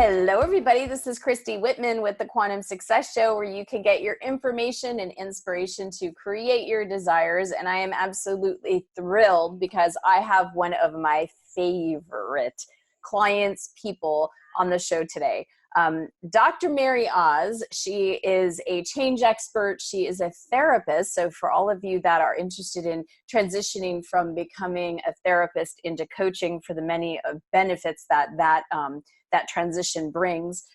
Hello, everybody. This is Christy Whitman with the Quantum Success Show, where you can get your information and inspiration to create your desires. And I am absolutely thrilled because I have one of my favorite clients, people on the show today. Dr. Mary Oz, she is a change expert. She is a therapist. So for all of you that are interested in transitioning from becoming a therapist into coaching, for the many benefits that transition brings,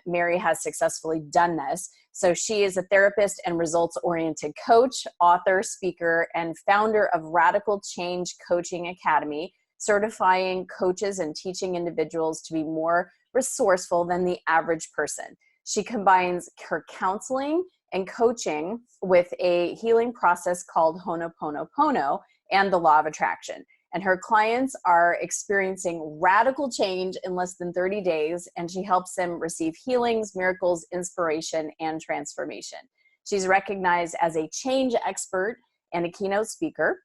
Mary has successfully done this. So she is a therapist and results-oriented coach, author, speaker, and founder of Radical Change Coaching Academy, certifying coaches and teaching individuals to be more resourceful than the average person. She combines her counseling and coaching with a healing process called Ho'oponopono and the law of attraction. And her clients are experiencing radical change in less than 30 days, and she helps them receive healings, miracles, inspiration, and transformation. She's recognized as a change expert and a keynote speaker.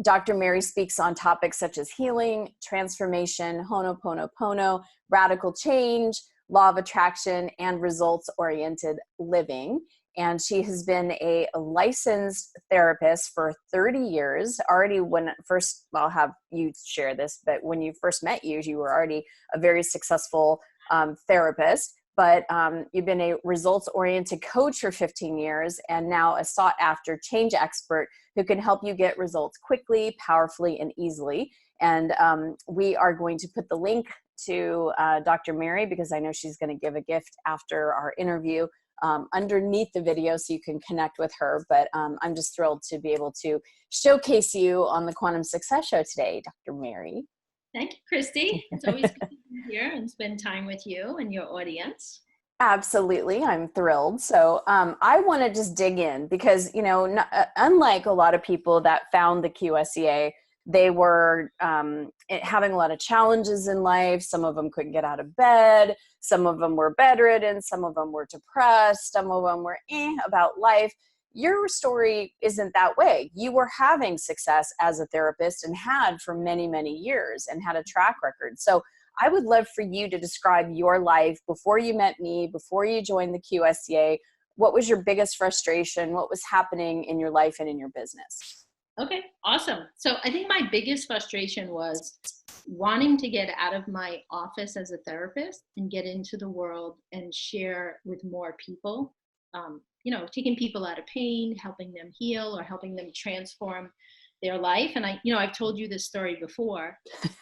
Dr. Mary speaks on topics such as healing, transformation, Ho'oponopono, radical change, law of attraction, and results-oriented living. And she has been a licensed therapist for 30 years. Already when first, I'll have you share this, but when you first met you were already a very successful therapist. But you've been a results-oriented coach for 15 years and now a sought-after change expert who can help you get results quickly, powerfully, and easily. And we are going to put the link to Dr. Mary, because I know she's going to give a gift after our interview, underneath the video so you can connect with her. But I'm just thrilled to be able to showcase you on the Quantum Success Show today, Dr. Mary. Thank you, Christy. It's always good to be here and spend time with you and your audience. Absolutely. I'm thrilled. So I want to just dig in because, unlike a lot of people that found the QSCA, they were having a lot of challenges in life. Some of them couldn't get out of bed. Some of them were bedridden. Some of them were depressed. Some of them were about life. Your story isn't that way. You were having success as a therapist and had for many, many years and had a track record. So I would love for you to describe your life before you met me, before you joined the QSCA. What was your biggest frustration? What was happening in your life and in your business? Okay, awesome. So I think my biggest frustration was wanting to get out of my office as a therapist and get into the world and share with more people, taking people out of pain, helping them heal or helping them transform their life. And I've told you this story before.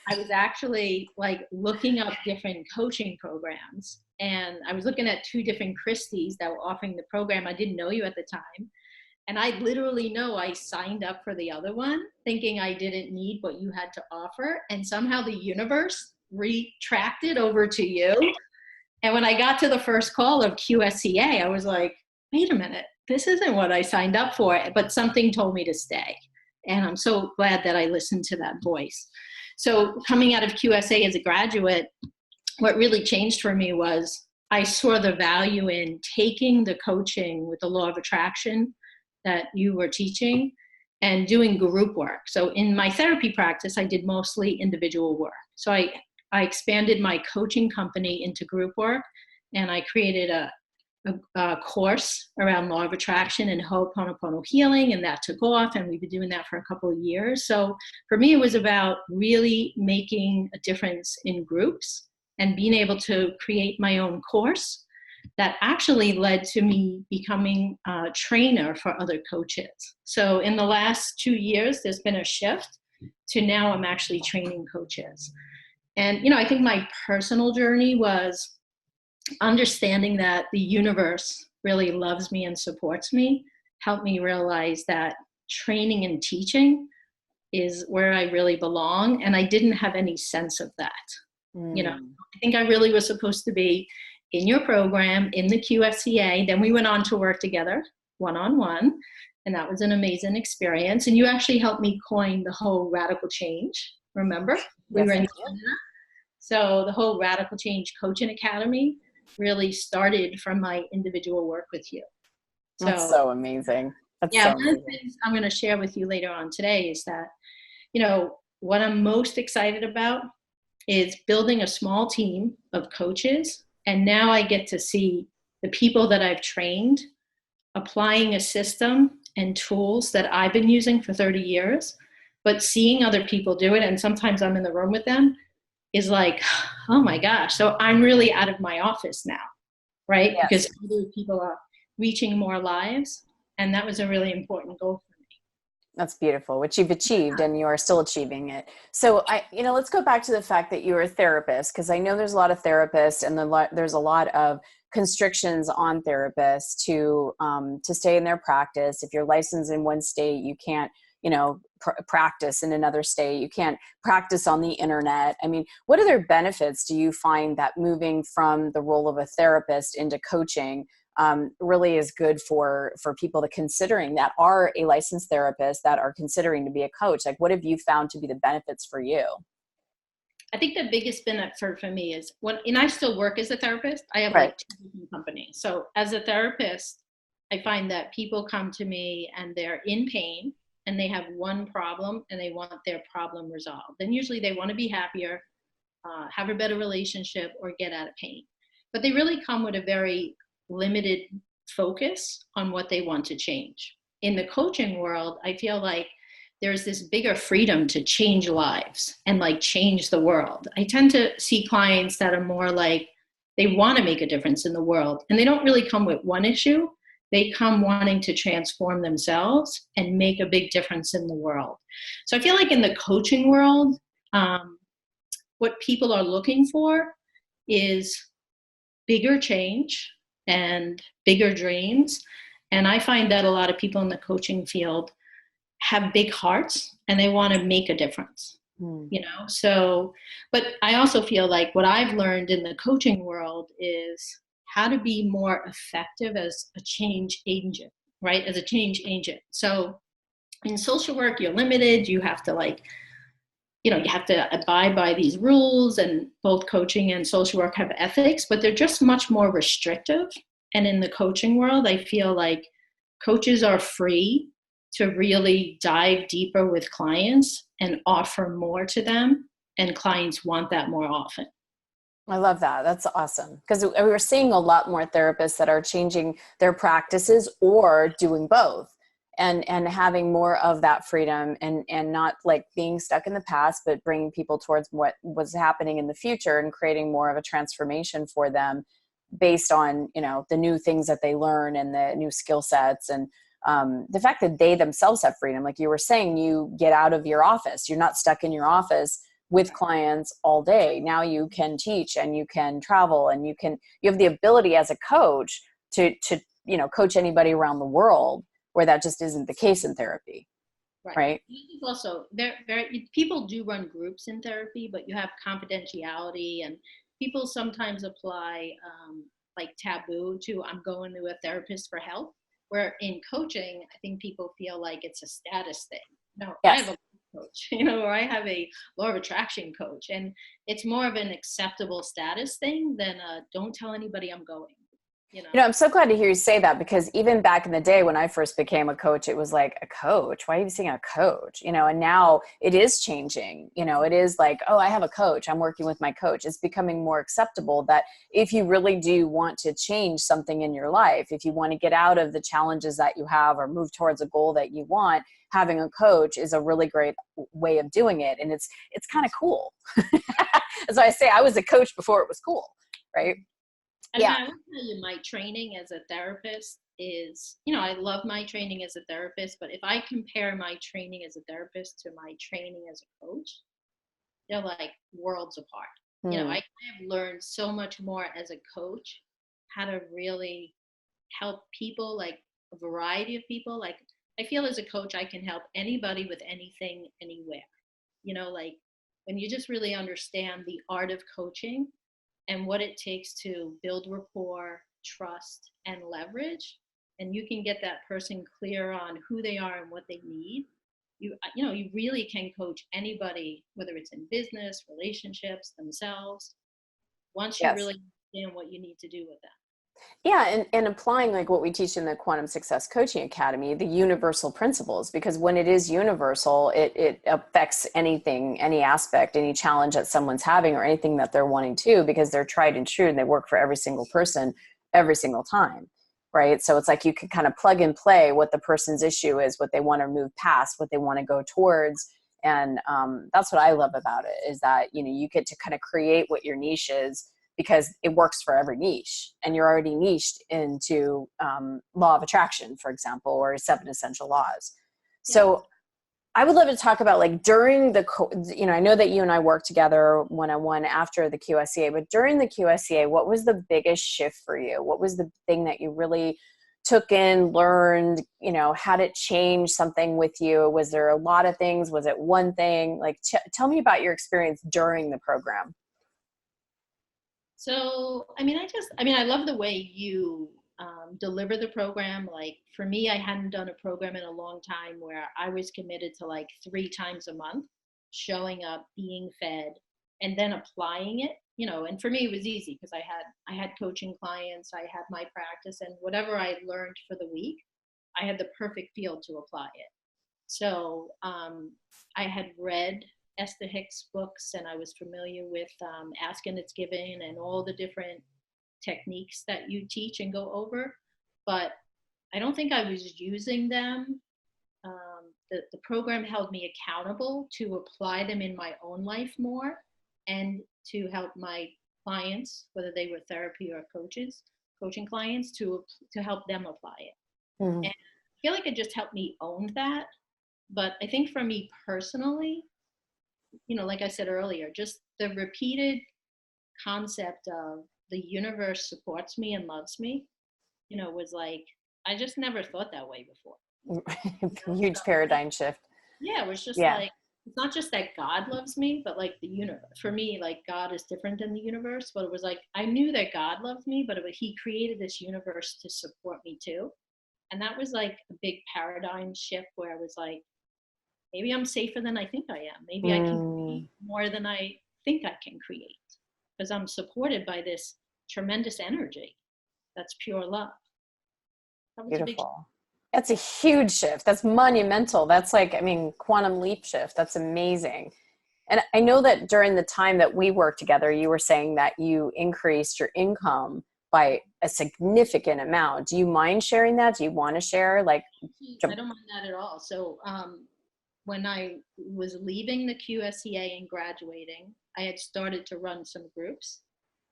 I was actually looking up different coaching programs, and I was looking at two different Christies that were offering the program. I didn't know you at the time. And I literally know I signed up for the other one thinking I didn't need what you had to offer. And somehow the universe retracted over to you. And when I got to the first call of QSCA, I was like, wait a minute, this isn't what I signed up for. But something told me to stay. And I'm so glad that I listened to that voice. So coming out of QSA as a graduate, what really changed for me was I saw the value in taking the coaching with the law of attraction that you were teaching and doing group work. So in my therapy practice, I did mostly individual work. So I expanded my coaching company into group work, and I created a course around law of attraction and Ho'oponopono healing, and that took off, and we've been doing that for a couple of years. So for me, it was about really making a difference in groups and being able to create my own course that actually led to me becoming a trainer for other coaches. So in the last 2 years, there's been a shift to now I'm actually training coaches. And, I think my personal journey was understanding that the universe really loves me and supports me, helped me realize that training and teaching is where I really belong. And I didn't have any sense of that. I think I really was supposed to be in your program, in the QSCA. Then we went on to work together one-on-one, and that was an amazing experience. And you actually helped me coin the whole radical change. Remember? We were in Canada. So the whole Radical Change Coaching Academy really started from my individual work with you. That's so amazing. One of the things I'm going to share with you later on today is that, what I'm most excited about is building a small team of coaches. And now I get to see the people that I've trained applying a system and tools that I've been using for 30 years, but seeing other people do it. And sometimes I'm in the room with them is like, oh my gosh. So I'm really out of my office now, right? Yes. Because other people are reaching more lives. And that was a really important goal for me. That's beautiful, which you've achieved and you are still achieving it. So let's go back to the fact that you're a therapist, because I know there's a lot of therapists and there's a lot of constrictions on therapists to stay in their practice. If you're licensed in one state, you can't, practice in another state. You can't practice on the internet. I mean, what other benefits do you find that moving from the role of a therapist into coaching really is good for people that considering that are a licensed therapist that are considering to be a coach? Like, what have you found to be the benefits for you? I think the biggest benefit for me is and I still work as a therapist. I have Right. like 2 different companies. So as a therapist, I find that people come to me and they're in pain and they have one problem and they want their problem resolved. And usually they want to be happier, have a better relationship, or get out of pain. But they really come with a very limited focus on what they want to change. In the coaching world, I feel like there's this bigger freedom to change lives and like change the world. I tend to see clients that are more like they want to make a difference in the world, and they don't really come with one issue. They come wanting to transform themselves and make a big difference in the world. So I feel like in the coaching world, what people are looking for is bigger change and bigger dreams. And I find that a lot of people in the coaching field have big hearts and they want to make a difference. So, but I also feel like what I've learned in the coaching world is how to be more effective as a change agent, right? As a change agent. So in social work, you're limited. You have to you have to abide by these rules, and both coaching and social work have ethics, but they're just much more restrictive. And in the coaching world, I feel like coaches are free to really dive deeper with clients and offer more to them. And clients want that more often. I love that. That's awesome. Because we're seeing a lot more therapists that are changing their practices or doing both, and having more of that freedom, and not like being stuck in the past, but bringing people towards what was happening in the future and creating more of a transformation for them based on, the new things that they learn and the new skill sets. And the fact that they themselves have freedom, like you were saying, you get out of your office. You're not stuck in your office with clients all day. Now you can teach and you can travel and you have the ability as a coach to coach anybody around the world, where that just isn't the case in therapy. Right. Also, people do run groups in therapy, but you have confidentiality, and people sometimes apply like taboo to I'm going to a therapist for help. Where in coaching, I think people feel like it's a status thing. No, yes. I have a coach, or I have a law of attraction coach, and it's more of an acceptable status thing than don't tell anybody I'm going. I'm so glad to hear you say that, because even back in the day when I first became a coach, it was like, a coach? Why are you saying a coach? And now it is changing. It is like, oh, I have a coach. I'm working with my coach. It's becoming more acceptable that if you really do want to change something in your life, if you want to get out of the challenges that you have or move towards a goal that you want, having a coach is a really great way of doing it. And it's kind of cool. As I say, I was a coach before it was cool, right? And I will tell you, my training as a therapist is, I love my training as a therapist, but if I compare my training as a therapist to my training as a coach, they're like worlds apart. I have learned so much more as a coach, how to really help people, like a variety of people. Like I feel as a coach, I can help anybody with anything, anywhere. Like when you just really understand the art of coaching and what it takes to build rapport, trust, and leverage, and you can get that person clear on who they are and what they need, you really can coach anybody, whether it's in business, relationships, themselves, once you really understand what you need to do with them. Yeah, and applying like what we teach in the Quantum Success Coaching Academy, the universal principles, because when it is universal, it affects anything, any aspect, any challenge that someone's having or anything that they're wanting to, because they're tried and true and they work for every single person every single time, right? So it's like you can kind of plug and play what the person's issue is, what they want to move past, what they want to go towards. And that's what I love about it, is that, you know, you get to kind of create what your niche is, because it works for every niche, and you're already niched into law of attraction, for example, or 7 essential laws. Yeah. So I would love to talk about, like, during the, you know, I know that you and I worked together one-on-one after the QSCA, but during the QSCA, what was the biggest shift for you? What was the thing that you really took in, learned, you know, had it change something with you? Was there a lot of things? Was it one thing? Like, tell me about your experience during the program. So, I love the way you deliver the program. Like for me, I hadn't done a program in a long time where I was committed to like 3 times a month, showing up, being fed, and then applying it. You know, and for me, it was easy because I had coaching clients, I had my practice, and whatever I learned for the week, I had the perfect field to apply it. So I had read Esther Hicks' books, and I was familiar with Ask and It's Given and all the different techniques that you teach and go over. But I don't think I was using them. The program held me accountable to apply them in my own life more, and to help my clients, whether they were therapy or coaching clients, to help them apply it. Mhm. And I feel like it just helped me own that. But I think for me personally, you know, like I said earlier, just the repeated concept of the universe supports me and loves me, you know, was like, I just never thought that way before. You know? Huge So, paradigm shift. yeah, it was just Yeah. like, it's not just that God loves me, but like the universe. For me, like God is different than the universe, but it was like, I knew that God loved me, but He created this universe to support me too. And that was like a big paradigm shift where I was like, maybe I'm safer than I think I am. Maybe I can Mm, create more than I think I can create, because I'm supported by this tremendous energy that's pure love. That was a big. beautiful. That's a huge shift. That's monumental. That's like, I mean, quantum leap shift. That's amazing. And I know that during the time that we worked together, you were saying that you increased your income by a significant amount. Do you mind sharing that? Do you want to share? Like, I don't mind that at all. So when I was leaving the QSCA and graduating, I had started to run some groups.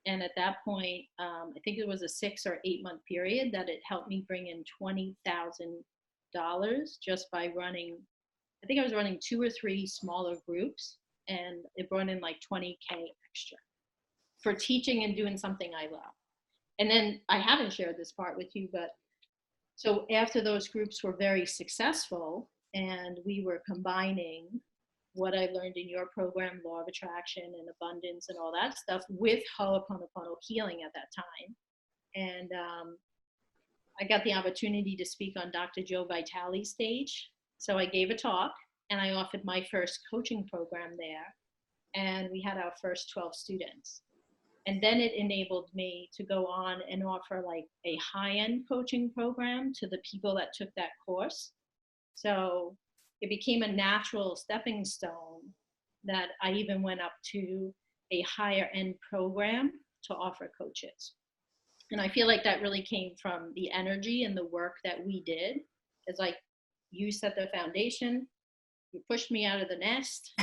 And at that point, I think it was a 6 or 8 month period that it helped me bring in $20,000 just by running. I think I was running 2 or 3 smaller groups, and it brought in like 20K extra for teaching and doing something I love. And then I haven't shared this part with you, but so after those groups were very successful and we were combining what I learned in your program, law of attraction and abundance and all that stuff, with Ho'oponopono healing at that time. And I got the opportunity to speak on Dr. Joe Vitale's stage. So I gave a talk and I offered my first coaching program there. And we had our first 12 students. And then it enabled me to go on and offer like a high-end coaching program to the people that took that course. So it became a natural stepping stone that I even went up to a higher end program to offer coaches. And I feel like that really came from the energy and the work that we did. It's like, you set the foundation, you pushed me out of the nest,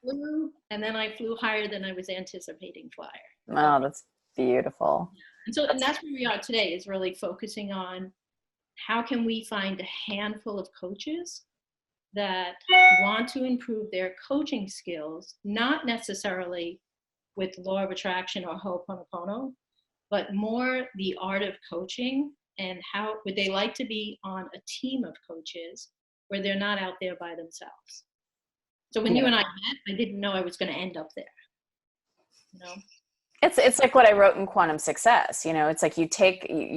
flew, and then I flew higher than I was anticipating flyer. wow, that's beautiful. And that's where we are today, is really focusing on how can we find a handful of coaches that want to improve their coaching skills, not necessarily with law of attraction or Ho'oponopono, but more the art of coaching, and how would they like to be on a team of coaches where they're not out there by themselves. So when you and I met, I didn't know I was going to end up there. You know? It's like what I wrote in Quantum Success. You know, it's like you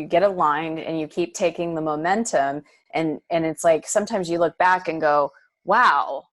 get aligned and you keep taking the momentum, and it's like sometimes you look back and go, wow,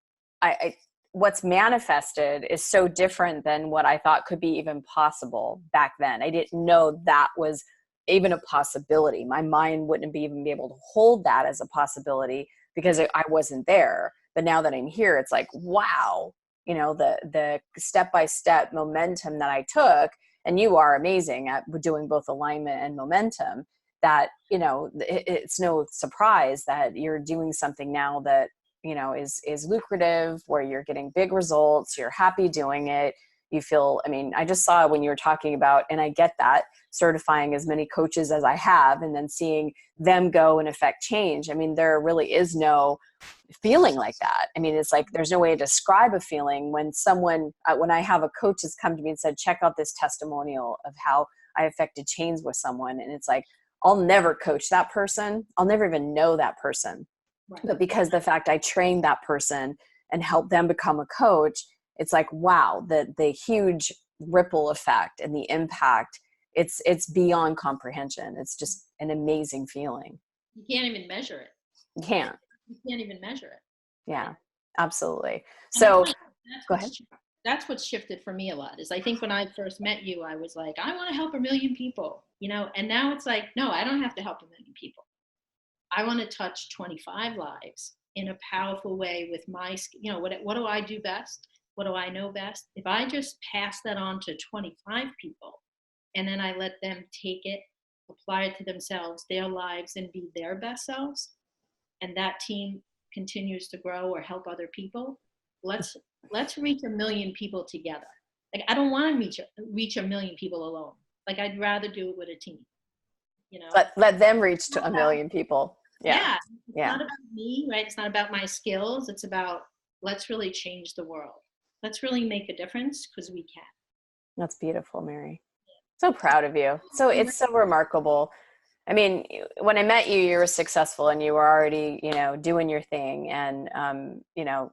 I what's manifested is so different than what I thought could be even possible back then. I didn't know that was even a possibility. My mind wouldn't even be able to hold that as a possibility because I wasn't there. But now that I'm here, it's like, wow, the step-by-step momentum that I took, and you are amazing at doing both alignment and momentum, that, it's no surprise that you're doing something now that, is lucrative, where you're getting big results, you're happy doing it. You feel, I just saw when you were talking about, and I get that, certifying as many coaches as I have, and then seeing them go and affect change. There really is no feeling like that. It's like, there's no way to describe a feeling when when I have a coach that's come to me and said, check out this testimonial of how I affected change with someone. And it's like, I'll never coach that person. I'll never even know that person. Right. But because the fact I trained that person and helped them become a coach, it's like, wow, the huge ripple effect and the impact, it's beyond comprehension. It's just an amazing feeling. You can't even measure it. You can't. You can't even measure it. Yeah, absolutely. So go ahead. That's what's shifted for me a lot, is I think when I first met you, I was like, I want to help 1 million people, and now it's like, no, I don't have to help 1 million people. I want to touch 25 lives in a powerful way with my, what do I do best? What do I know best? If I just pass that on to 25 people, and then I let them take it, apply it to themselves, their lives, and be their best selves, and that team continues to grow or help other people, let's reach 1 million people together. Like, I don't want to reach 1 million people alone. Like, I'd rather do it with a team. Let them reach to 1 million people. Yeah. It's not about me, right? It's not about my skills. It's about, let's really change the world. Let's really make a difference, because we can. That's beautiful, Mary. So proud of you. So it's so remarkable. When I met you, you were successful and you were already, doing your thing, and,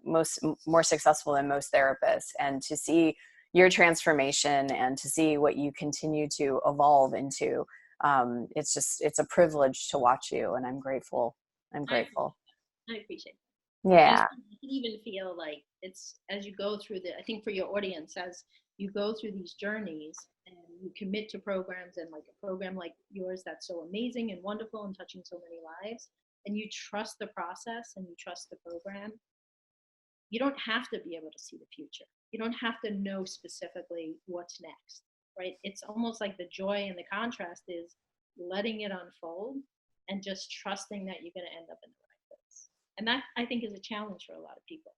more successful than most therapists. And to see your transformation and to see what you continue to evolve into, it's a privilege to watch you, and I'm grateful. I appreciate it. Yeah. I can even feel like it's, as you go through I think for your audience, as you go through these journeys and you commit to programs, and like a program like yours that's so amazing and wonderful and touching so many lives, and you trust the process and you trust the program, you don't have to be able to see the future. You don't have to know specifically what's next, right? It's almost like the joy and the contrast is letting it unfold and just trusting that you're going to end up in the right place. And that, I think, is a challenge for a lot of people.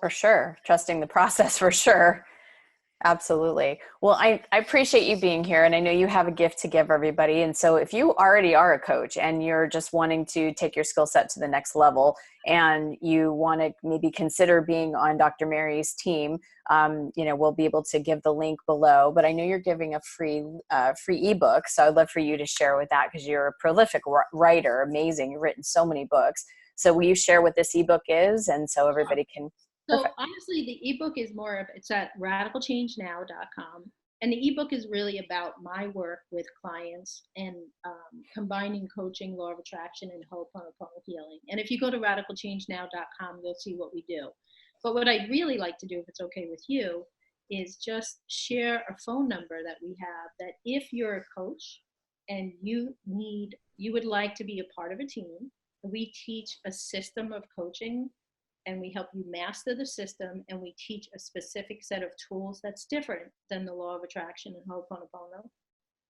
For sure. Trusting the process, for sure. Absolutely. Well, I appreciate you being here, and I know you have a gift to give everybody. And so if you already are a coach and you're just wanting to take your skill set to the next level, and you want to maybe consider being on Dr. Mary's team, we'll be able to give the link below, but I know you're giving a free ebook. So I'd love for you to share with that, because you're a prolific writer. Amazing. You've written so many books. So will you share what this ebook is? And so everybody can. So honestly, the ebook is it's at radicalchangenow.com. And the ebook is really about my work with clients and combining coaching, law of attraction, and Ho'oponopono healing. And if you go to radicalchangenow.com, you'll see what we do. But what I'd really like to do, if it's okay with you, is just share a phone number that we have, that if you're a coach and you would like to be a part of a team, we teach a system of coaching, and we help you master the system, and we teach a specific set of tools that's different than the law of attraction and Ho'oponopono.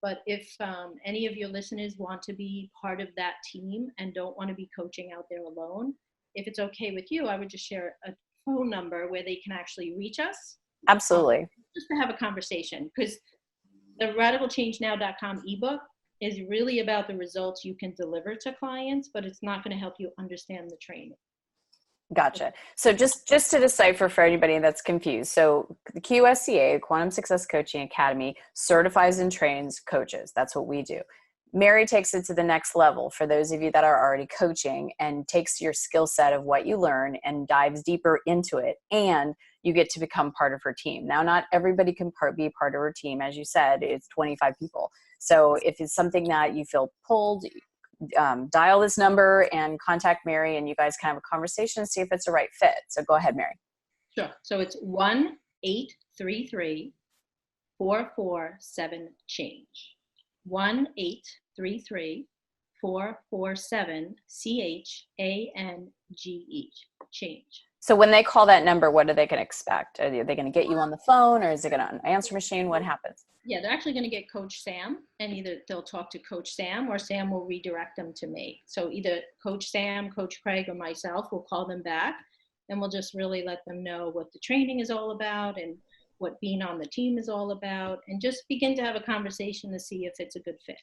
But if any of your listeners want to be part of that team and don't want to be coaching out there alone, if it's okay with you, I would just share a phone number where they can actually reach us. Absolutely. Just to have a conversation, because the radicalchangenow.com ebook is really about the results you can deliver to clients, but it's not going to help you understand the training. Gotcha. So just to decipher for anybody that's confused. So the QSCA, Quantum Success Coaching Academy, certifies and trains coaches. That's what we do. Mary takes it to the next level for those of you that are already coaching, and takes your skill set of what you learn and dives deeper into it. And you get to become part of her team. Now, not everybody can be part of her team. As you said, it's 25 people. So if it's something that you feel pulled, dial this number and contact Mary, and you guys can have a conversation and see if it's a right fit. So go ahead, Mary. Sure. So it's 1-833-447-CHANGE. 1-833-447-CHANGE. Change. So when they call that number, what are they going to expect? Are they going to get you on the phone, or is it going to answer machine? What happens? Yeah, they're actually going to get Coach Sam, and either they'll talk to Coach Sam or Sam will redirect them to me. So either Coach Sam, Coach Craig, or myself will call them back, and we'll just really let them know what the training is all about and what being on the team is all about, and just begin to have a conversation to see if it's a good fit.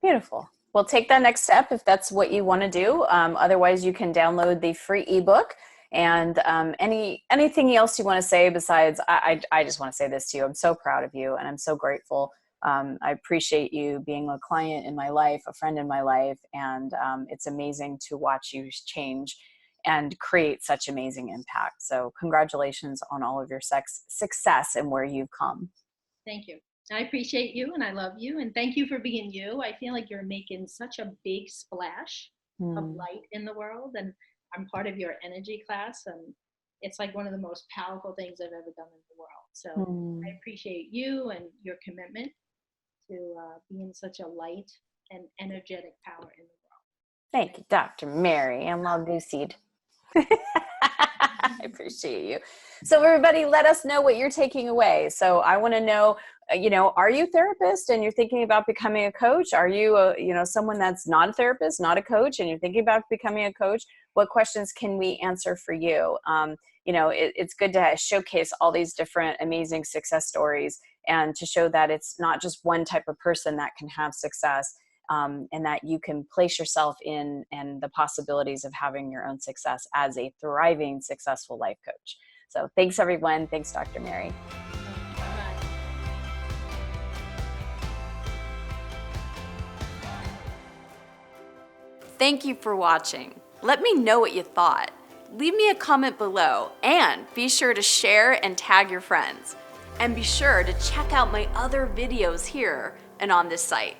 Beautiful. Well, take that next step if that's what you want to do. Otherwise, you can download the free ebook. And anything else you want to say besides, I just want to say this to you. I'm so proud of you, and I'm so grateful. I appreciate you being a client in my life, a friend in my life, and it's amazing to watch you change and create such amazing impact. So congratulations on all of your success and where you've come. Thank you. I appreciate you, and I love you, and thank you for being you. I feel like you're making such a big splash of light in the world, and I'm part of your energy class, and it's like one of the most powerful things I've ever done in the world. So I appreciate you and your commitment to being such a light and energetic power in the world. Thank you, Dr. Mary. I'm all goosied. I appreciate you. So everybody, let us know what you're taking away. So I want to know, are you a therapist and you're thinking about becoming a coach? Are you someone that's not a therapist, not a coach, and you're thinking about becoming a coach? What questions can we answer for you? It's good to showcase all these different amazing success stories and to show that it's not just one type of person that can have success. And that you can place yourself in and the possibilities of having your own success as a thriving, successful life coach. So thanks, everyone. Thanks, Dr. Mary. Thank you for watching. Let me know what you thought. Leave me a comment below and be sure to share and tag your friends. And be sure to check out my other videos here and on this site.